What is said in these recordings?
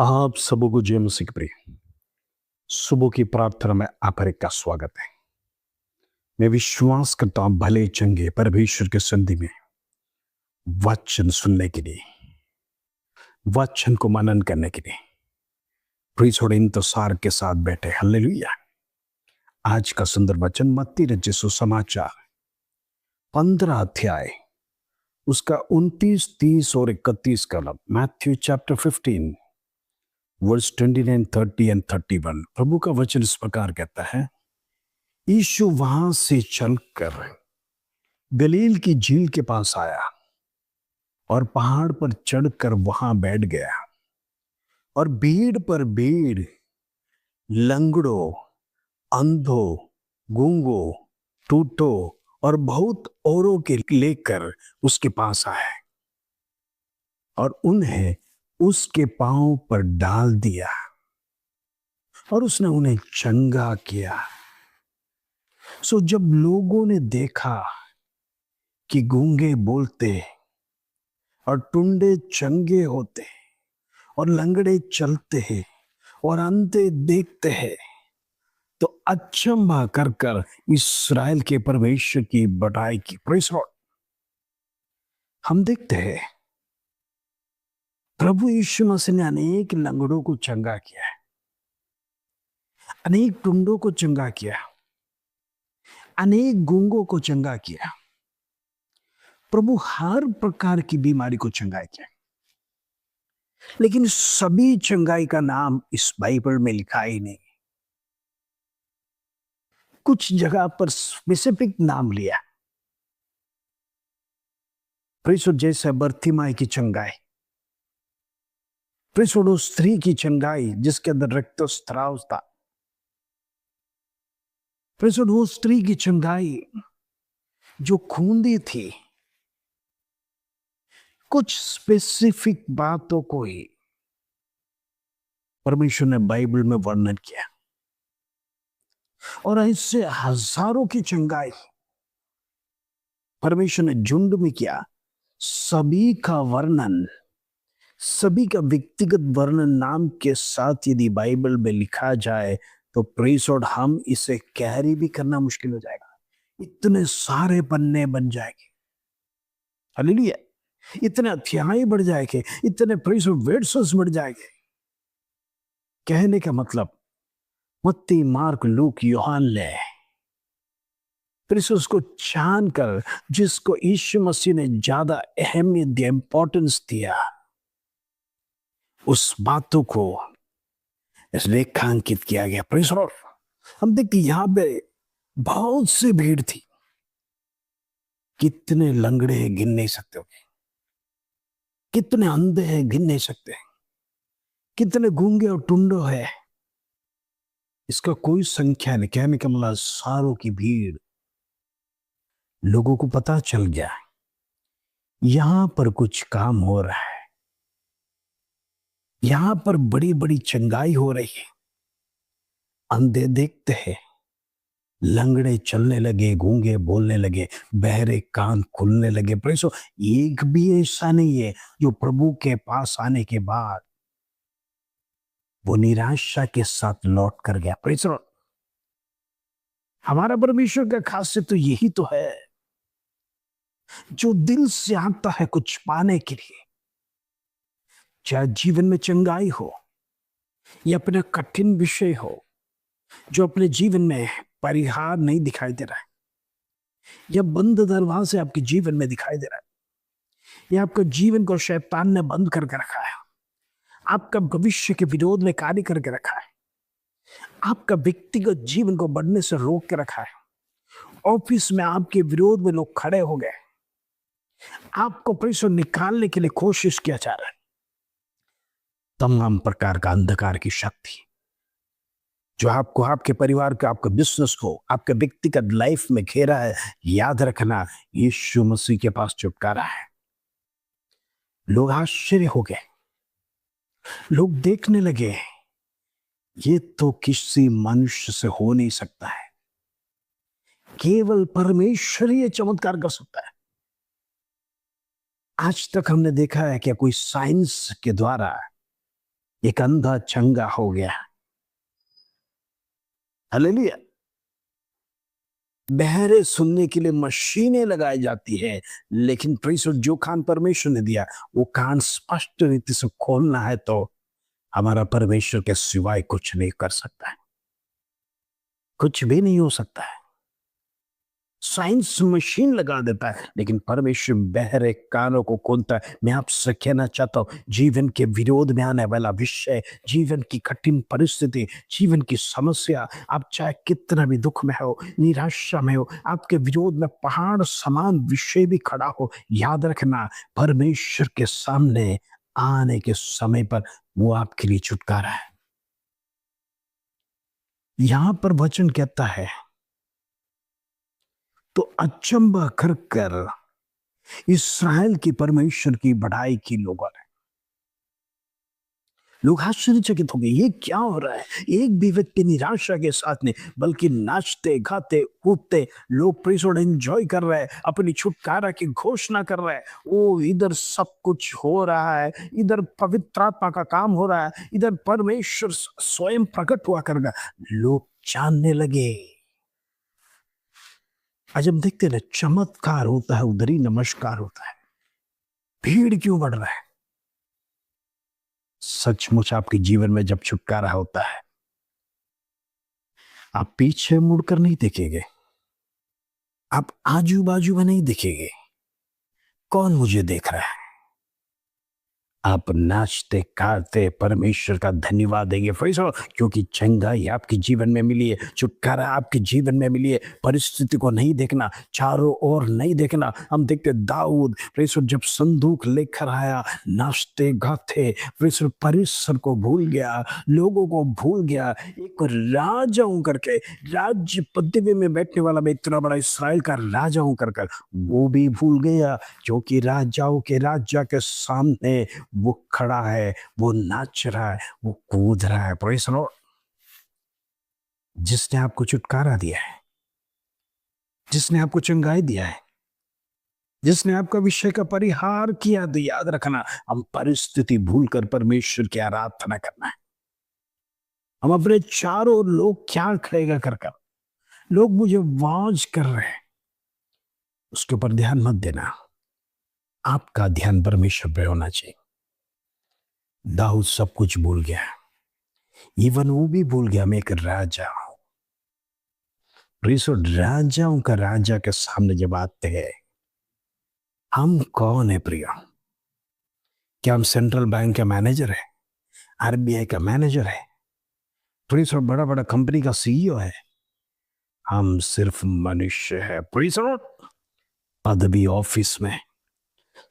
आप सबों को जय मसीह की प्रिय सुबह की प्रार्थना में आप हर एक का स्वागत है। मैं विश्वास करता हूं भले चंगे परमेश्वर के संधि में वचन सुनने के लिए, वचन को मनन करने के लिए प्रिय थोड़े इंतजार के साथ बैठे। हालेलुया। आज का सुंदर वचन मत्ती रचित सुसमाचार 15 अध्याय उसका 29, 30 और 31 कलम। Matthew chapter 15 verse 29, 30 and 31। प्रभु का वचन इस प्रकार कहता है, यीशु वहां से चलकर गलील की झील के पास आया और पहाड़ पर चढ़कर वहां बैठ गया। और भीड़ पर भीड़ लंगड़ों, अंधों, गूंगों, टूटों और बहुत औरों के लेकर उसके पास आए और उन्हें उसके पांव पर डाल दिया और उसने उन्हें चंगा किया। सो जब लोगों ने देखा कि गूंगे बोलते और टुंडे चंगे होते और लंगड़े चलते हैं और अंधे देखते हैं, तो अचंभा कर कर इस्राएल के परमेश्वर की बड़ाई की। Praise Lord. हम देखते हैं प्रभु यीशु मसीह ने अनेक लंगड़ों को चंगा किया है, अनेक टुंडों को चंगा किया, अनेक गूंगों को चंगा किया। प्रभु हर प्रकार की बीमारी को चंगाई किया, लेकिन सभी चंगाई का नाम इस बाइबल में लिखा ही नहीं। कुछ जगह पर स्पेसिफिक नाम लिया। प्रिसुड जैसे बर्तिमाई की चंगाई, प्रिसुड उस स्त्री की चंगाई जिसके अंदर रक्तस्राव था, प्रिसुड वो स्त्री की चंगाई जो खूंदी थी। कुछ स्पेसिफिक बातों को ही परमेश्वर ने बाइबल में वर्णन किया और ऐसे हजारों की चंगाई परमेश्वर ने झुंड में किया। सभी का वर्णन, सभी का व्यक्तिगत वर्णन नाम के साथ यदि बाइबल में लिखा जाए तो प्रेज़ लॉर्ड हम इसे कैरी भी करना मुश्किल हो जाएगा। इतने सारे पन्ने बन जाएंगे, हालेलुया, इतने अध्याय बढ़ जाएंगे, इतने प्रेज़ लॉर्ड वर्सेस बढ़ जाएंगे। कहने का मतलब मत्ती, मार्क, लूक, यूहन्ना ने फिर उसको जानकर जिसको यीशु मसीह ने ज्यादा अहमियत दिया, इंपॉर्टेंस दिया, उस बातों को रेखांकित किया गया। Praise Lord. हम देखते यहां पे बहुत सी भीड़ थी। कितने लंगड़े हैं गिन नहीं सकते हो, कितने अंधे हैं गिन नहीं सकते, कितने गूंगे और टुंडो है, इसका कोई संख्या नहीं। कहने का मतलब सारों की भीड़। लोगों को पता चल गया यहां पर कुछ काम हो रहा है, यहां पर बड़ी बड़ी चंगाई हो रही है। अंधे देखते हैं, लंगड़े चलने लगे, गूंगे बोलने लगे, बहरे कान खुलने लगे। प्रेसो एक भी ऐसा नहीं है जो प्रभु के पास आने के बाद वो निराशा के साथ लौट कर गया। प्रेसो हमारा परमेश्वर का खासियत तो यही तो है, जो दिल से आता है कुछ पाने के लिए, चाहे जीवन में चंगाई हो या अपना कठिन विषय हो जो अपने जीवन में परिहार नहीं दिखाई दे रहा है, या बंद दरवाजे आपके जीवन में दिखाई दे रहा है, या आपका जीवन को शैतान ने बंद करके रखा है, आपका भविष्य के विरोध में कार्य करके रखा है, आपका व्यक्तिगत जीवन को बढ़ने से रोक के रखा है, ऑफिस में आपके विरोध में लोग खड़े हो गए, आपको पैसों निकालने के लिए कोशिश किया जा रहा है। तमाम प्रकार का अंधकार की शक्ति जो आपको, आपके परिवार को, आपका बिजनेस को, आपके व्यक्तिगत लाइफ में घेरा है, याद रखना यीशु मसीह के पास छुटकारा है। लोग आश्चर्य हो गए, लोग देखने लगे ये तो किसी मनुष्य से हो नहीं सकता है, केवल परमेश्वर ये चमत्कार कर सकता है। आज तक हमने देखा है कि कोई साइंस के द्वारा एक अंधा चंगा हो गया। हालेलुया। बहरे सुनने के लिए मशीनें लगाई जाती है, लेकिन प्रेस जो कान परमेश्वर ने दिया, वो कान स्पष्ट रीति से खोलना है तो हमारा परमेश्वर के सिवाय कुछ नहीं कर सकता है, कुछ भी नहीं हो सकता है। साइंस मशीन लगा देता है, लेकिन परमेश्वर बहरे कानों को खोलता है। मैं आपसे कहना चाहता हूं, जीवन के विरोध में आने वाला विषय, जीवन की कठिन परिस्थिति, जीवन की समस्या, आप चाहे कितना भी दुख में हो, निराशा में हो, आपके विरोध में पहाड़ समान विषय भी खड़ा हो, याद रखना, परमेश्वर के सामने आने के समय पर वो आपके लिए छुटकारा है। यहां पर वचन कहता है, तो अचंबा कर कर इसराइल की परमेश्वर की बढ़ाई की लोगों ने। लोग आश्चर्यचकित हो गए, ये क्या हो रहा है? एक भी व्यक्ति निराशा के साथ नहीं, बल्कि नाचते गाते कूदते लोग प्रेज और एंजॉय कर रहे हैं, अपनी छुटकारा की घोषणा कर रहे हैं। ओ, इधर सब कुछ हो रहा है, इधर पवित्र आत्मा का काम हो रहा है, इधर परमेश्वर स्वयं प्रकट हुआ करेगा। लोग जानने लगे। आज हम देखते हैं, चमत्कार होता है उधर ही नमस्कार होता है। भीड़ क्यों बढ़ रहा है? सचमुच आपके जीवन में जब छुटकारा होता है, आप पीछे मुड़कर नहीं देखेंगे, आप आजू बाजू में नहीं देखेंगे कौन मुझे देख रहा है। आप नाचते गाते परमेश्वर का धन्यवाद देंगे, क्योंकि चंगाई आपके जीवन में मिली है, छुटकारा आपके जीवन में मिली है। परिस्थिति को नहीं देखना, चारों ओर नहीं देखना। हम देखते दाऊद जब संदूक लेकर आया, नाचते गाते परिसर को भूल गया, लोगों को भूल गया। एक राजा हूं करके, राज्य पदवी में बैठने वाला, मैं इतना बड़ा इसराइल का राजा हूं कर वो भी भूल गया, क्योंकि राजाओं के राजा के सामने वो खड़ा है, वो नाच रहा है, वो कूद रहा है। Praise the Lord. जिसने आपको छुटकारा दिया है, जिसने आपको चंगाई दिया है, जिसने आपका विषय का परिहार किया, तो याद रखना, हम परिस्थिति भूलकर परमेश्वर की आराधना करना है। हम अपने चारों लोग क्या करेगा कर लोग मुझे वाज कर रहे हैं, उसके ऊपर ध्यान मत देना। आपका ध्यान परमेश्वर पे होना चाहिए। दाऊद सब कुछ भूल गया, इवन वो भी भूल गया, मैं एक राजा हूं। राजाओं का राजा के सामने जब आते हैं, हम कौन है प्रिया? क्या हम सेंट्रल बैंक का मैनेजर है, आरबीआई का मैनेजर है, बड़ा बड़ा कंपनी का सीईओ है? हम सिर्फ मनुष्य है। पदवी ऑफिस में,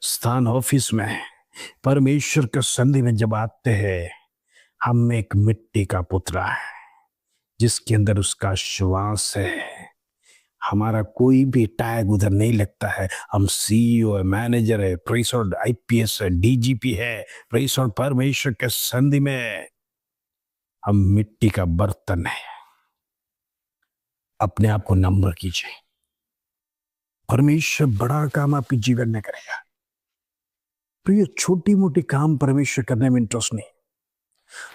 स्थान ऑफिस में, परमेश्वर के संधि में जब आते हैं, हम एक मिट्टी का पुतला है जिसके अंदर उसका श्वास है। हमारा कोई भी टैग उधर नहीं लगता है। हम सीईओ है, मैनेजर है, आईपीएस है, डीजीपी है। परमेश्वर के संधि में हम मिट्टी का बर्तन है। अपने आप को नम्र कीजिए, परमेश्वर बड़ा काम आपके जीवन में करेगा। प्रिय, छोटी मोटी काम परमेश्वर करने में इंटरेस्ट नहीं।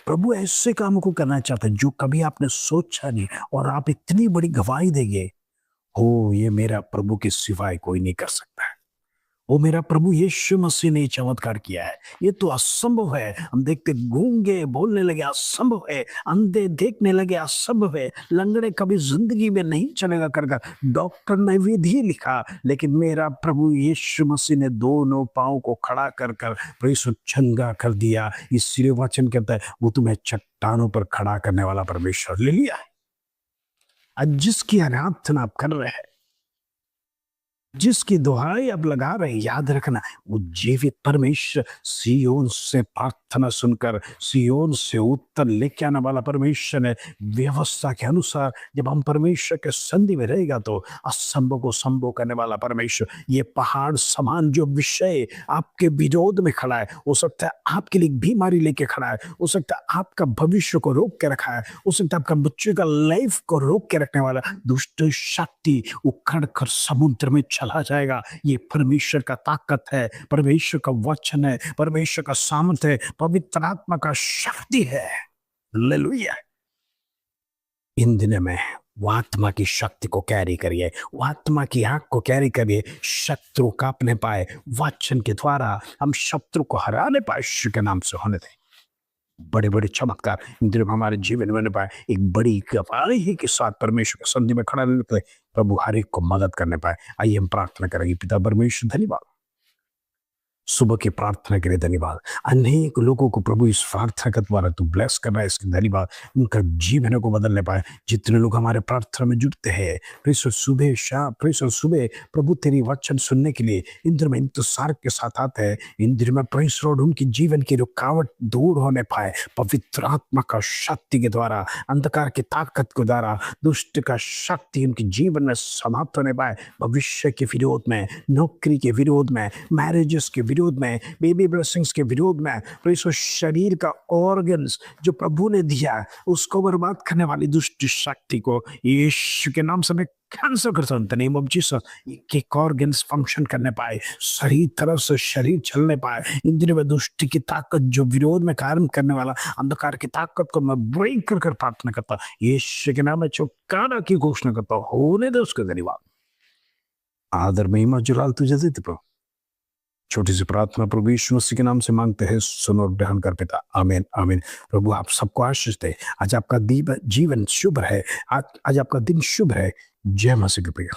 प्रभु ऐसे कामों को करना चाहते हैं जो कभी आपने सोचा नहीं, और आप इतनी बड़ी गवाही देंगे, हो ये मेरा प्रभु के सिवाय कोई नहीं कर सकता है। वो मेरा प्रभु यीशु मसीह ने चमत्कार किया है, ये तो असंभव है। हम देखते गूंगे बोलने लगे, असंभव है। अंधे देखने लगे, असंभव है। लंगड़े कभी जिंदगी में नहीं चलेगा कर डॉक्टर ने विधि लिखा, लेकिन मेरा प्रभु यीशु मसीह ने दोनों पांव को खड़ा कर चंगा कर दिया। इसलिए वचन कहता है, वो तुम्हें चट्टानों पर खड़ा करने वाला परमेश्वर ले लिया है। आज जिसकी आराधना आप कर रहे हैं, जिसकी दुहाई अब लगा रहे, याद रखना, वो जीवित परमेश्वर, सियोन से प्रार्थना सुनकर सियोन से उत्तर लेके आने वाला परमेश्वर है। व्यवस्था के अनुसार जब हम परमेश्वर के संधि में रहेगा, तो असंभव को संभव करने वाला परमेश्वर, ये पहाड़ समान जो विषय आपके विरोध में खड़ा है, हो सकता है आपके लिए बीमारी लेके खड़ा है, हो सकता है आपका भविष्य को रोक के रखा है, हो सकता है आपका बच्चे का लाइफ को रोक के रखने वाला दुष्ट शक्ति उखड़ कर समुद्र में चला जाएगा। ये परमेश्वर का ताकत है, परमेश्वर का वचन है, परमेश्वर का सामर्थ है, पवित्र आत्मा का शक्ति है। हालेलुया। इन दिनों में वो आत्मा की शक्ति को कैरी करिए, वो आत्मा की आग को कैरी करिए। शत्रु कांपने पाए, वचन के द्वारा हम शत्रु को हराने पाए। यीशु के नाम से होने दें बड़े बड़े चमत्कार इन दिनों में हमारे जीवन में होने पाए। एक बड़ी गवाही के साथ परमेश्वर के संधि में खड़ा रहने पाए, प्रभु हर एक को मदद करने पाए। आइए हम प्रार्थना करेंगे। पिता परमेश्वर, धन्यवाद सुबह की प्रार्थना के लिए, धन्यवाद। अनेक लोगों को प्रभु इस प्रार्थना के द्वारा तू ब्लेस करना है, इसके धन्यवाद। उनका जीवन को बदलने पाए। जितने लोग हमारे प्रार्थना में जुड़ते हैं, प्रेषण सुबह शाम, प्रेषण सुबह प्रभु तेरी वचन सुनने के लिए इन दिनों में इंतजार के साथ आते हैं। इन दिनों में प्रेषण उनकी जीवन की रुकावट दूर होने पाए। पवित्र आत्मा का शक्ति के द्वारा, अंधकार की ताकत के द्वारा, दुष्ट का शक्ति उनके जीवन में समाप्त होने पाए। भविष्य के विरोध में, नौकरी के विरोध में, मैरिजेस के विरोध में, बेबी ब्लेसिंग्स के विरोध में, तो शरीर का ऑर्गन्स जो प्रभु ने दिया उसको बर्बाद करने वाली दुष्ट शक्ति को यीशु के नाम से मैं कैंसल करता हूं। In the name of Jesus. एक ऑर्गन्स फंक्शन करने पाए, सही तरह से शरीर चलने पाए। इन दिनों में दुष्ट की ताकत जो विरोध में कार्य करने वाला अंधकार की ताकत को मैं ब्रेक कर प्रार्थना करता यीशु के नाम में छुटकारा की घोषणा करता हूं। होने दे उसके धन्यवाद, आदर, महिमा, जलाल तुझे देते प्रभु। छोटी सी प्रार्थना प्रभु यीशु मसीह के नाम से मांगते हैं, सुनो और ग्रहण कर पिता। आमीन आमीन। प्रभु आप सबको आशीष दे। आज आपका जीवन शुभ है, आज आपका दिन शुभ है। जय मसीह की प्रिय।